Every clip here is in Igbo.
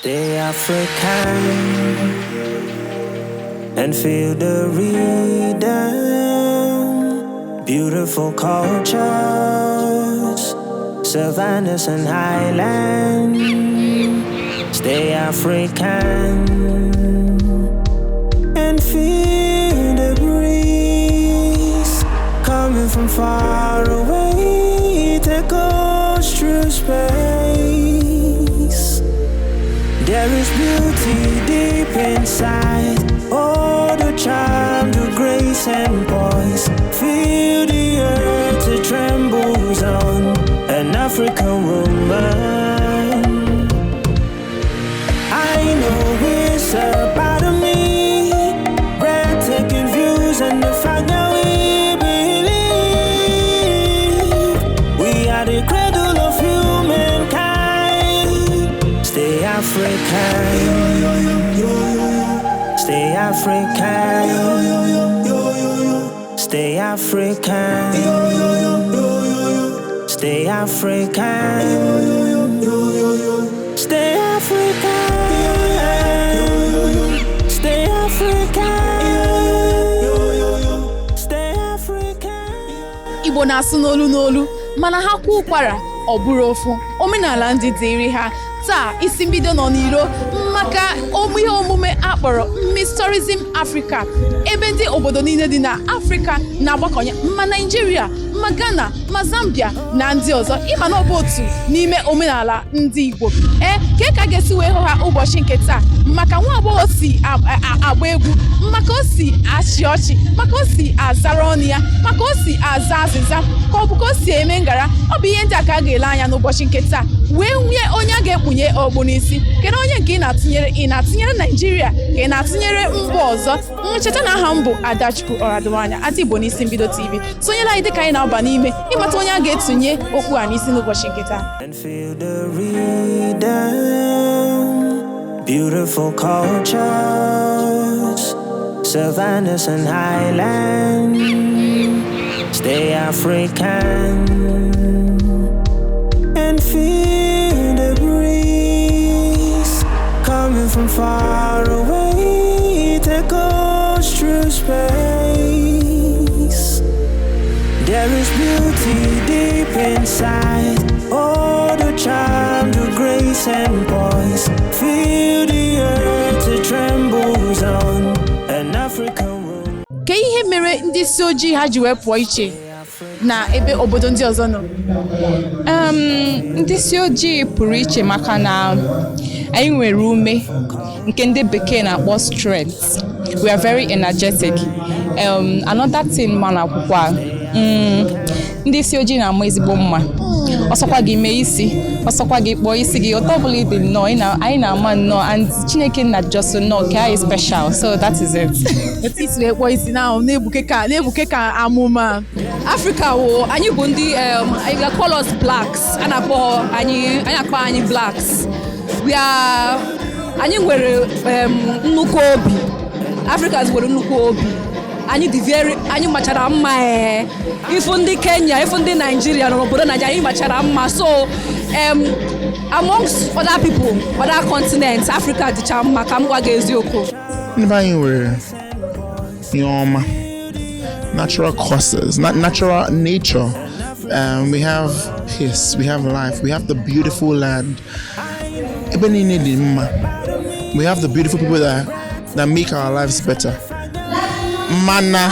Stay African and feel the rhythm. Beautiful cultures, savannas and highlands. Stay African and feel the breeze coming from far away. Take us through space. There is beauty deep inside. Oh, the charm, the grace and poise. Feel the earth, it trembles on an African woman. I know it's a part of me. Breathtaking views and the fact that we believe we are the cradle of humankind. Stay African. Stay African. Stay African. Stay African. Stay African. Stay African. Stay African. Igbo na-asụ n'olu mana ha kwa ụkwara ọ bụrụ ofu omenala ndị dịrị ha. Taa Isimbido nọ n'iro maka ihe omume akpọrọ Miss Tourism Africa, ebe ndị obodo niile dị na Africa na-agbakọnye ma Nigeria, ma Ghana, ma Zambia na ndị ọzọ. Ịma na ọ bụ otu n'ime omenala ndị Igbo. Ka ka ga-esi wee hụ ha ụbọchị nke taa, maka nwa agbọghọ si agba egwu, maka o si achị ọchị, maka o si azara ọnụ ya, maka o si aza azịza, ka ọ bụ ka o si eme ngara. Ọ bụ ihe ndị a ka a ga-ele anya n'ụbọchị nke taa, wee nwunye onye a ga-ekpunye ọgbụ n'isi. Kedu onye nke ị na-atụnyere Nigeria ka ị na-atụnyere mba ọzọ? Ncheta na aha m bụ Adachukwu Ọradụwanya, Ada Igbo n'Isimbido TV. Sonyela anyị dịka anyị na-aba n'ime ịmata onye a ga-etunye okwu a n'isi n'ụbọchị nke taa. And feel the rhythm. Beautiful cultures, savannas and highlands. Stay African and feel the breeze coming from far away. Take us through space. There is beauty deep inside. Oh, the charm, the grace and poise. Feel the earth, it trembles on an African woman. Ka ihe mere ndị isi ojii ha ji wee pụọ iche na ebe obodo ndị ọzọ nọ? Ndị isi ojii pụrụ iche maka na anyị nwere ume nke ndị bekee na-akpọ strength. We are very energetic. Another thing mana akwụkwọ ndị isi ojii na-ama ezigbo mma. Ọsọkwa gị mee isi, ọsọkwa gị kpọọ isi gị, ụtọ ọbụla ịdị nnọọ, anyị na-ama nnọọ, and Chineke na just nnọọ ka anyị special, so that is it. Etu isi wee kpọọ isi na na-ebuke ka amụma. Africa wo anyị bụ ndị anyị call us blacks, a na-akpọ anyị blacks. Anyị nwere nnukwu obi. Africans nwere nnukwu obi. Anyị machara mma ifu ndị Kenya, ifu ndị Nigeria n'obodo Nigeria, anyị machara mma. So amongst other people, other continents, Africa dịcha mma ka m gwa gị eziokwu. Ndị anyị nwere ihe ọma, natural causes, natural nature. We have peace, we have life, we have the beautiful land. Ebe niile dị mma. We have the beautiful people that make our lives better. Mana.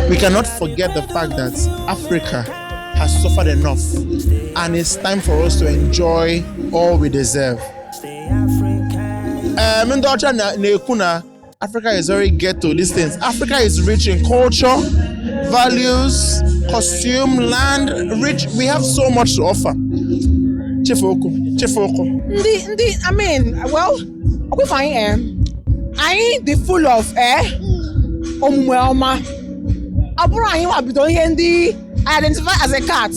We cannot forget the fact that Africa has suffered enough, and it's time for us to enjoy all we deserve. Africa is very ghetto, these things. Africa is rich in culture, values, costume, land, rich. We have so much to offer. Chefoko. We find I the full of Omuelma. Abraham Abidon identify as a cat,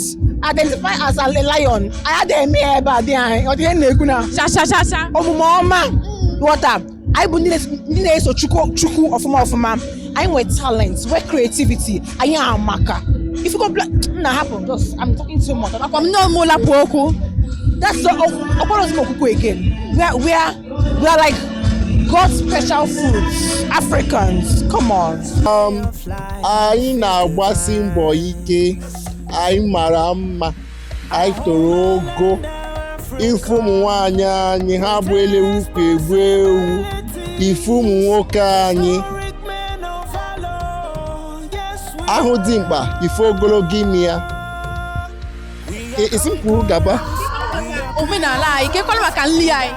identify as a lion. I had a mere body or the Neguna. Sha. Omuma. What up? I believe so chuku of mom. I'm with talents, with creativity. I am maka. If you go black, na happen. Just I'm talking too much. I'm no mola poko. That's the Okpolo again. We are like God's special foods. Africans, come on. Anyị na-agbasi mbọ ike, anyị mara mma, anyị toro ogo. Ifu ụmụ nwaanyị anyị ha bụ elewu ka egbu ewu. Ifu ụmụ nwoke anyị ahụ dị mkpa, ifu ogologo imi ya. Isi mkpụrụ gaba. Omenala anyị kekwala maka nri anyị.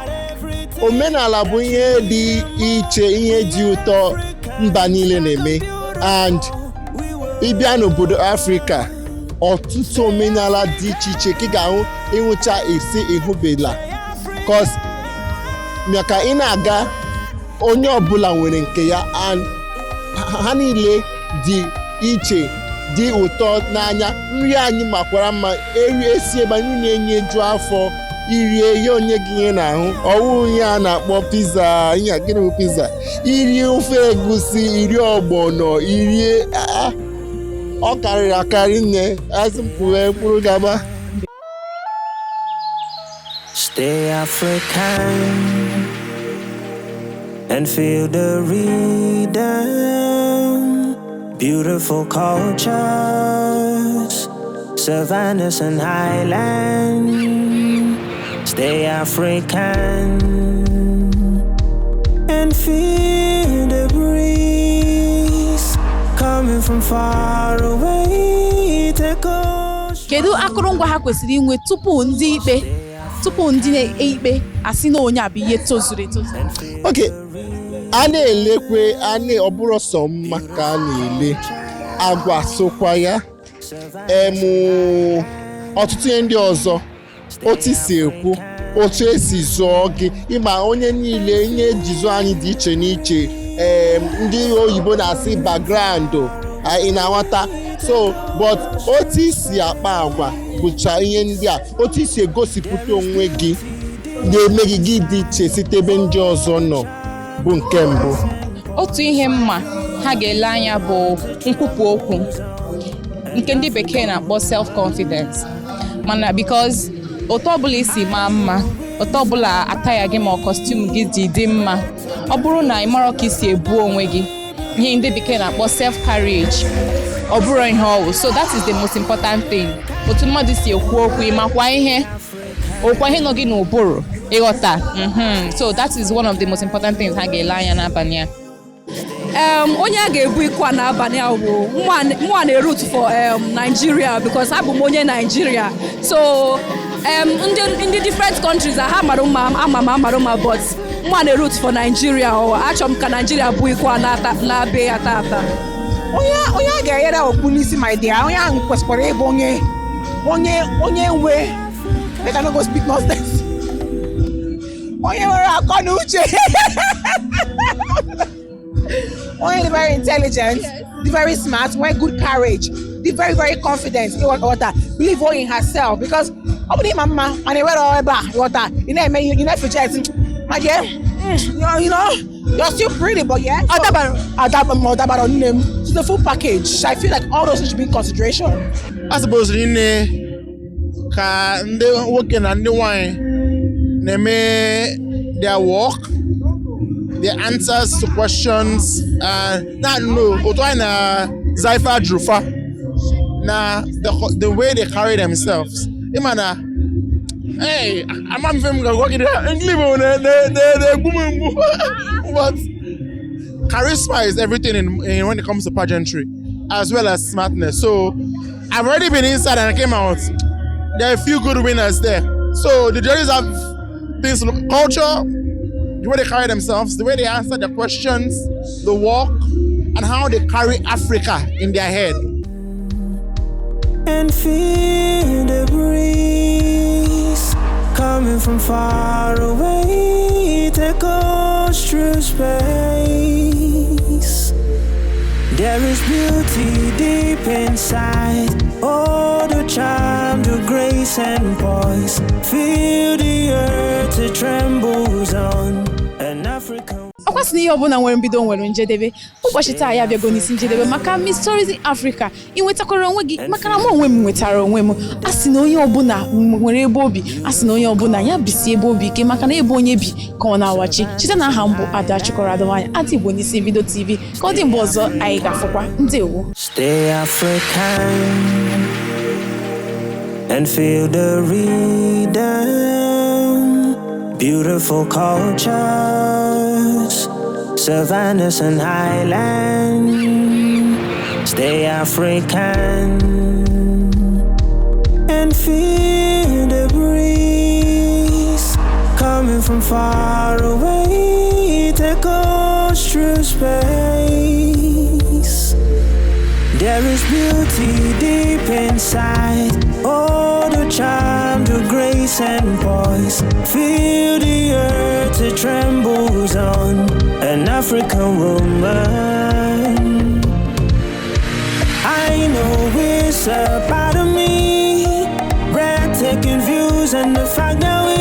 Omenala bụ ihe dị iche, ihe dị ụtọ mba niile na-eme. And ịbịa n'obodo Afrịka, ọtụtụ omenala dị iche iche ka ị ga-ahụ ịhụcha isi ịhụbela. Cause maka ị na-aga onye ọbụla nwere nke ya, and ha niile dị iche, dị ụtọ n'anya. Nri anyị makwara mma, esi ebe anyị na-enyeju afọ. Irie ya onye gị ihe n'ahụ, ọwụ ihe a na-akpọ pizza. Ihe gịnị bụ pizza? Irie ofe egusi, irie ọgbọnọ, irie ọ karịrị akarị nne. Azụ mkpụrụ gaba. Stay African and feel the rhythm. Beautiful cultures, savannas and highlands. Stay African and feel the breeze coming from far away. Kedu akụrụngwa ha kwesịrị inwe tupu ndị na-ekpe ikpe asị na onye a bụ ihe tozuru etozu? Okay, a na-elekwe ọ bụrụ sọ mma ka a na-ele, agwa sokwa ya, ọtụtụ ihe ndị ọzọ, otu isi ekwu, otu esi zụọ gị, ịma onye niile ihe eji zụọ anyị dị iche n'iche. Ndị oyibo na-asị background ị na-anwata. So but otu isi akpa agwa bụcha ihe ndị a, otu isi egosipụta onwe gị na-eme gị dị iche site ebe ndị ọzọ nọ bụ nke mbụ. Otu ihe mma ha ga-ele anya bụ nkwupụ okwu nke ndị bekee na-akpọ self-confidence. Mana because otu ọbụla isi maa mma, otu ọbụla ataya gị ma kọstum gị dị mma, ọ bụrụ na ị mara ka isi ebu onwe gị, ihe ndị bekee na-akpọ self-carriage, ọ bụrụ ihe ọwụ. So that is the most important thing. Otu mmadụ si ekwu okwu, ịmakwa ihe nọ gị n'ụbụrụ, ịghọta. So that is one of the most important things ha ga-ele anya n'abalị a. Onye a ga-ebu iko n'abalị a bụ mwa na-root for Nigeria because abụ m onye Nigeria. So ndị different countries ha mara mma but mwa na-root for Nigeria. Achọrọ m ka Nigeria bụ iko na-abe ya tata. Onye a ga-enyere okpu n'isi my dear, onye ahụ kwesịkwara ịbụ onye nwe, they can go speak nonsense. Onye nwere akọ na uche. Only very intelligent, the very smart, very good courage, the very, very confident, believe all in herself. Because mama and you know, my dear, you're still pretty, but yeah. It's the full package. I feel like all those should be in consideration. I suppose ka ndị nwoke na ndị nwanyị na-eme their work, their answers to questions, otu anyị na Zaifa Drufa na the way they carry themselves. Imana, hey, I'm not even going to but charisma is everything in when it comes to pageantry, as well as smartness. So I've already been inside and I came out. There are a few good winners there. So the judges have things to look, culture, the way they carry themselves, the way they answer the questions, the walk, and how they carry Africa in their head. And feel the breeze coming from far away, take us through space. There is beauty deep inside, oh, the charm, the grace and poise. Feel the earth, it trembles on an African. sị na ihe ọbụla nwere mbido nwere njedebe. Ụbọchị taa ya bịago n'isi njedebe maka Miss Tourism Africa. Ị nwetakwara onwe gị maka na m onwe m nwetara onwe m. A sị na onye ọbụla nwere ebe obi, a sị na onye ọbụla ya bisi ebe obi ike maka na ebe onye bi ka ọ na-awachi. Cheta na aha mbụ Ada Chukwu Adịwanya, Ada Igbo n'isi Isimbido TV. Ka ọ dị mgbe ọzọ anyị ga-afụkwa. Ndewo. Stay African and feel the rhythm. Beautiful cultures, savannas and highlands. Stay African and feel the breeze coming from far away. Take us through space. There is beauty deep inside. Oh, the charm, the grace and poise. Feel the earth, it trembles on an African woman. I know it's a part of me. Breathtaking views and the fact that we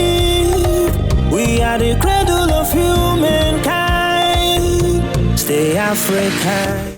believe we are the cradle of humankind. Stay African.